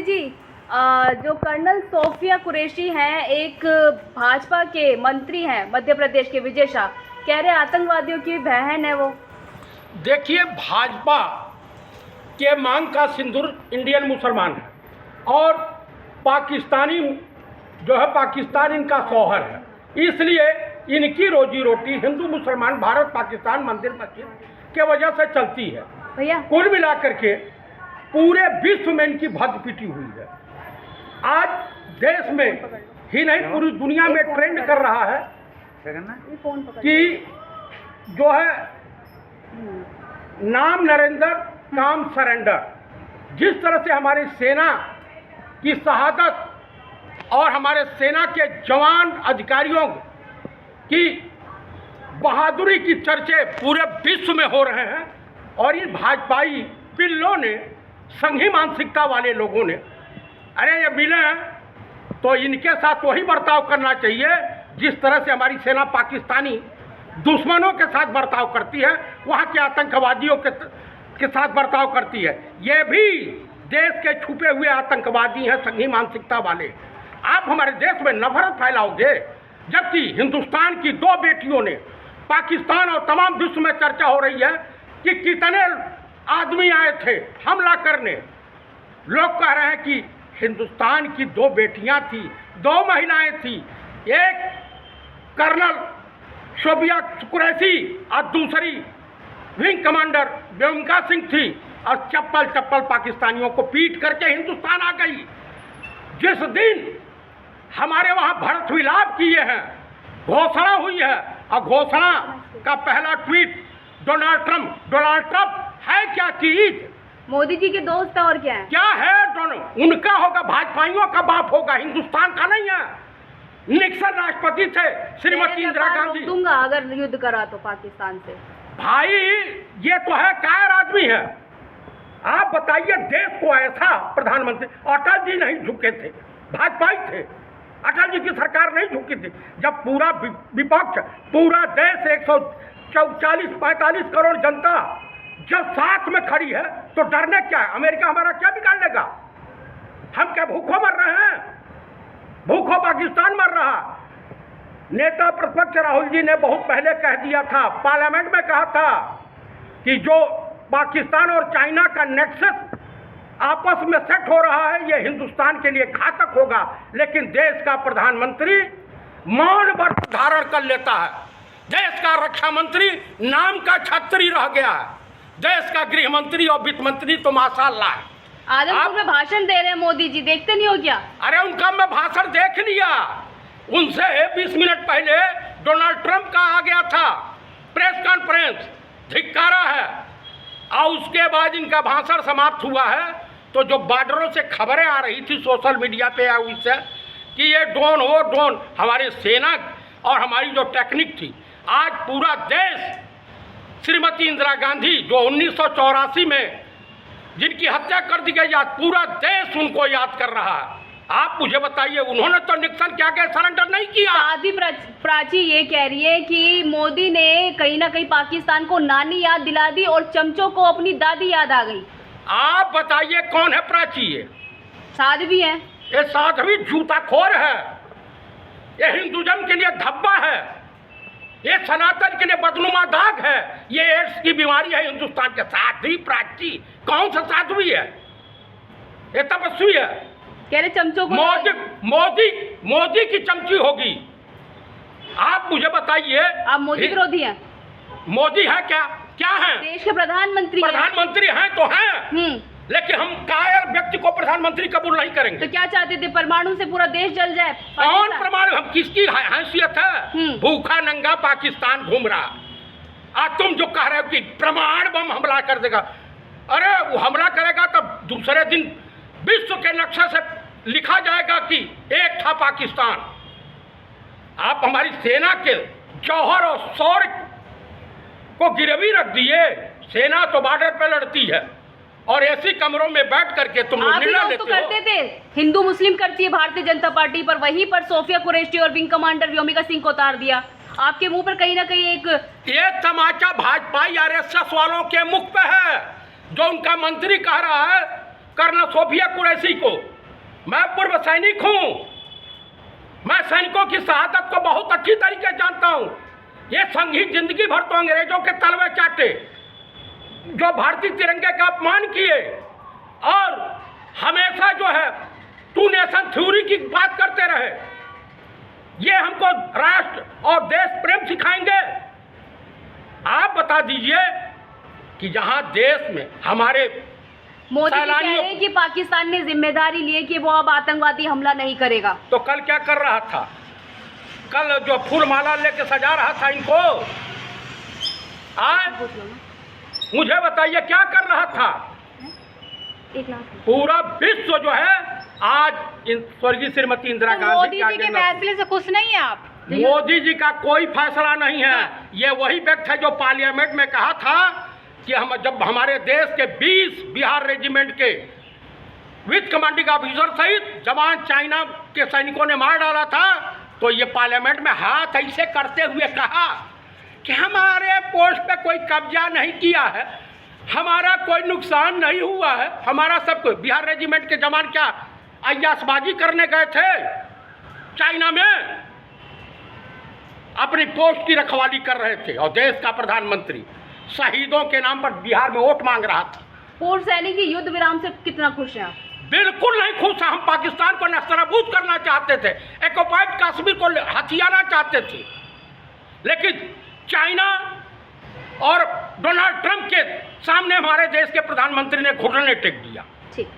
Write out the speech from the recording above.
जी, जो colonel Sophia Qureshi हैं, एक भाजपा के मंत्री हैं मध्य प्रदेश के, विजय शाह, कह रहे आतंकवादियों की बहन है वो। देखिए, भाजपा के मांग का सिंदूर इंडियन मुसलमान है और पाकिस्तानी जो है पाकिस्तान इनका शौहर है, इसलिए इनकी रोजी रोटी हिंदू मुसलमान भारत पाकिस्तान मंदिर मस्जिद के वजह से चलती है। भैया, कुल मिलाकर के पूरे विश्व में इनकी भद्द पीटी हुई है। आज देश में ही नहीं पूरी दुनिया में ट्रेंड कर रहा है कि जो है नाम नरेंद्र काम सरेंडर। जिस तरह से हमारी सेना की शहादत और हमारे सेना के जवान अधिकारियों की बहादुरी की चर्चे पूरे विश्व में हो रहे हैं और इन भाजपाई पिल्लों ने, संघी मानसिकता वाले लोगों ने, अरे ये मिले हैं तो इनके साथ वही बर्ताव करना चाहिए जिस तरह से हमारी सेना पाकिस्तानी दुश्मनों के साथ बर्ताव करती है, वहाँ के आतंकवादियों के साथ बर्ताव करती है। ये भी देश के छुपे हुए आतंकवादी हैं, संघी मानसिकता वाले। आप हमारे देश में नफरत फैलाओगे, जबकि हिंदुस्तान की 2 बेटियों ने पाकिस्तान और तमाम विश्व में चर्चा हो रही है कि कितने आदमी आए थे हमला करने। लोग कह रहे हैं कि हिंदुस्तान की 2 बेटियां थी, 2 महिलाएं थी, एक कर्नल सोफिया कुरैशी और दूसरी विंग कमांडर बेगम सिंह थी और चप्पल चप्पल पाकिस्तानियों को पीट करके हिंदुस्तान आ गई। जिस दिन हमारे वहाँ भरत विलाप किए हैं, घोषणा हुई है और घोषणा का पहला ट्वीट डोनाल्ड ट्रंप है क्या चीज? मोदी जी के दोस्त और क्या है? क्या है? उनका होगा, भाजपाइयों का बाप होगा, हिंदुस्तान का नहीं है। निक्सन राष्ट्रपति थे, श्रीमती इंदिरा गांधी। दूंगा अगर युद्ध करा तो पाकिस्तान से। भाई ये तो है कायर आदमी है। आप बताइए, देश को ऐसा प्रधानमंत्री, अटल जी नहीं झुके थे, भाजपाई थे, अटल जी की सरकार नहीं झुकी थी। जब पूरा विपक्ष, पूरा देश 140-45 करोड़ जनता जब साथ में खड़ी है तो डरने क्या है? अमेरिका हमारा क्या बिगाड़ लेगा? हम क्या भूखों मर रहे हैं? भूखों पाकिस्तान मर रहा। नेता प्रतिपक्ष राहुल जी ने बहुत पहले कह दिया था, पार्लियामेंट में कहा था कि जो पाकिस्तान और चाइना का नेक्सस आपस में सेट हो रहा है, ये हिंदुस्तान के लिए घातक होगा। लेकिन देश का प्रधानमंत्री मौन व्रत धारण कर लेता है। देश का रक्षा मंत्री नाम का छत्री रह गया है। देश का गृह मंत्री और वित्त मंत्री तो माशाअल्लाह है। आदमपुर में भाषण दे रहे हैं मोदी जी, देखते नहीं हो क्या? अरे उनका मैं भाषण देख लिया। उनसे 20 मिनट पहले डोनाल्ड ट्रंप का आ गया था प्रेस कॉन्फ्रेंस, धिक्कारा है। और उसके बाद इनका भाषण समाप्त हुआ है तो जो बॉर्डरों से खबरें आ रही थी सोशल मीडिया पे या उससे कि ये ड्रोन हो ड्रोन, हमारी सेना और हमारी जो टेक्निक थी, आज पूरा देश श्रीमती इंदिरा गांधी जो 1984 में जिनकी हत्या कर दी गई, आज पूरा देश उनको याद कर रहा है। आप मुझे बताइए, उन्होंने तो निक्सन क्या क्या सरेंडर नहीं किया। आदि प्राची ये कह रही है कि मोदी ने कहीं ना कहीं पाकिस्तान को नानी याद दिला दी और चमचों को अपनी दादी याद आ गई। आप बताइए कौन है प्राची? ये साध्वी है। ये साध्वी जूताखोर है, ये हिंदुज़म के लिए धब्बा है, ये सनातन के लिए बदनुमा दाग है, ये एड्स की बीमारी है हिंदुस्तान के। साध्वी प्राची कौन सा साध्वी है? ये तपस्वी है। कह रहे चमचों को मोदी की चमची होगी। आप मुझे बताइए, आप मोदी विरोधी हैं? मोदी है क्या? क्या है? देश के प्रधानमंत्री हैं तो हैं, लेकिन हम कायर व्यक्ति को प्रधानमंत्री कबूल नहीं करेंगे। तो क्या चाहते थे, परमाणु से पूरा देश जल जाए? कौन परमाणु? हम किसकी हैसियत है? भूखा नंगा पाकिस्तान घूम रहा। आज तुम जो कह रहे हो कि परमाणु बम हमला कर देगा, अरे वो हमला करेगा तब दूसरे दिन विश्व के नक्शे से लिखा जाएगा कि एक था पाकिस्तान। आप हमारी सेना के जौहर और शौर्य को गिरवी रख दिए। सेना तो बॉर्डर पे लड़ती है और ऐसी कमरों में बैठ करके तुम लोग निर्णय लेते हो। करते थे, हिंदू मुस्लिम करती है भारतीय जनता पार्टी, पर वहीं पर सोफिया कुरैशी और विंग कमांडर व्योमिका सिंह को उतार दिया। आपके मुंह पर कहीं ना कहीं एक ये तमाचा भाजपा RSS वालों के मुख पे है, जो उनका मंत्री कह रहा है कर्नल सोफिया कुरैशी को। मैं पूर्व सैनिक हूँ, मैं सैनिकों की शहादत को बहुत अच्छी तरीके से जानता हूँ। ये संघी जिंदगी भर तो अंग्रेजों के तलवे चाटे, जो भारतीय तिरंगे का अपमान किए और हमेशा जो है टू नेशन थ्योरी की बात करते रहे, ये हमको राष्ट्र और देश प्रेम सिखाएंगे। आप बता दीजिए कि जहां देश में हमारे मोदी जी कह रहे हैं कि पाकिस्तान ने जिम्मेदारी ली है कि वो अब आतंकवादी हमला नहीं करेगा। तो कल क्या कर रहा था? कल जो फूल माला लेके सजा रहा था इनको, आज मुझे बताइए क्या कर रहा था? 1 लाख पूरा विश्व जो है आज इन स्वर्गीय श्रीमती इंदिरा गांधी मोदी जी के फैसले से खुश नहीं है आप? मोदी जी का कोई फैसला नहीं है। ये वही व्यक्ति है जो पार्लियामेंट में कहा था कि हम जब हमारे देश के 20 बिहार रेजिमेंट के विथ कमांडिंग ऑफिसर सहित जवान चाइना के सैनिकों ने मार डाला था, तो ये पार्लियामेंट में हाथ ऐसे करते हुए कहा कि हमारे पोस्ट पे कोई कब्जा नहीं किया है, हमारा कोई नुकसान नहीं हुआ है, हमारा सब कुछ। बिहार रेजिमेंट के जवान क्या अय्याशबाजी करने गए थे चाइना में? अपनी पोस्ट की रखवाली कर रहे थे और देश का प्रधानमंत्री शहीदों के नाम पर बिहार में वोट मांग रहा था। पूर्व सैनिक की युद्ध विराम से कितना खुश हैं आप? बिल्कुल नहीं खुश। हम पाकिस्तान को नस्तानाबूद करना चाहते थे, ऑक्युपाइड कश्मीर को हथियाना चाहते थे, लेकिन चाइना और डोनाल्ड ट्रंप के सामने हमारे देश के प्रधानमंत्री ने घुटने टेक दिया। ठीक।